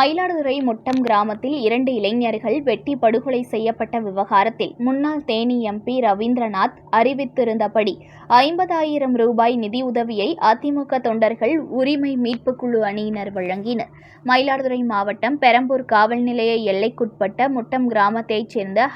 மயிலாடுதுறை முட்டம் கிராமத்தில் 2 இளைஞர்கள் வெட்டி படுகொலை செய்யப்பட்ட விவகாரத்தில் முன்னாள் தேனி எம்பி ரவீந்திரநாத் அறிவித்திருந்தபடி 50,000 ரூபாய் நிதியுதவியை அதிமுக தொண்டர்கள் உரிமை மீட்புக்குழு அணியினர் வழங்கினர். மயிலாடுதுறை மாவட்டம் பெரம்பூர் காவல் நிலைய எல்லைக்குட்பட்ட முட்டம் கிராமத்தைச் சேர்ந்த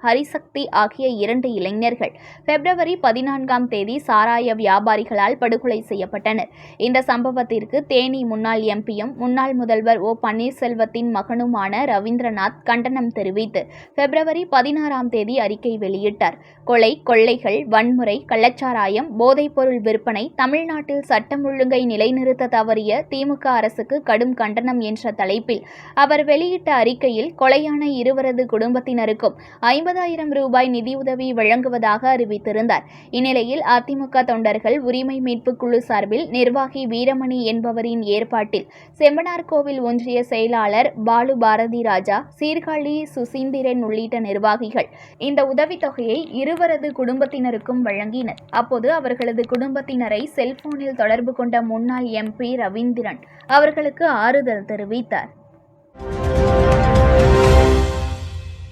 ஹரிசக்தி ஆகிய 2 இளைஞர்கள் பிப்ரவரி 14ஆம் தேதி சாராய வியாபாரிகளால் படுகொலை செய்யப்பட்டனர். இந்த சம்பவத்திற்கு தேனி முன்னாள் எம்பியும் முன்னாள் முதல்வர் ஓ பன்னீர்செல்வத்தின் மகனுமான ரவீந்திரநாத் கண்டனம் தெரிவித்து பிப்ரவரி 16ஆம் தேதி அறிக்கை வெளியிட்டார். கொலை, கொள்ளைகள், வன்முறை, கள்ளச்சாராயம், போதைப்பொருள் விற்பனை, தமிழ்நாட்டில் சட்டம் ஒழுங்கை நிலைநிறுத்த தவறிய திமுக அரசுக்கு கடும் கண்டனம் என்ற தலைப்பில் அவர் வெளியிட்ட அறிக்கையில் கொலையான இருவரது குடும்பத்தினருக்கும் 50,000 ரூபாய் நிதியுதவி வழங்குவதாக அறிவித்திருந்தார். இந்நிலையில் அதிமுக தொண்டர்கள் உரிமை மீட்புக் குழு சார்பில் நிர்வாகி வீரமணி என்பவரின் ஏற்பாட்டில் செம்பனார்கோவில் ஒன்றிய செயலாளர் பாலு பாரதி ராஜா, சீர்காழி சுசீந்திரன் உள்ளிட்ட நிர்வாகிகள் இந்த உதவித்தொகையை இருவரது குடும்பத்தினருக்கும் வழங்கினர். அப்போது அவர்களது குடும்பத்தினரை செல்போனில் தொடர்பு கொண்ட முன்னாள் எம்பி ரவீந்திரன் அவர்களுக்கு ஆறுதல் தெரிவித்தார்.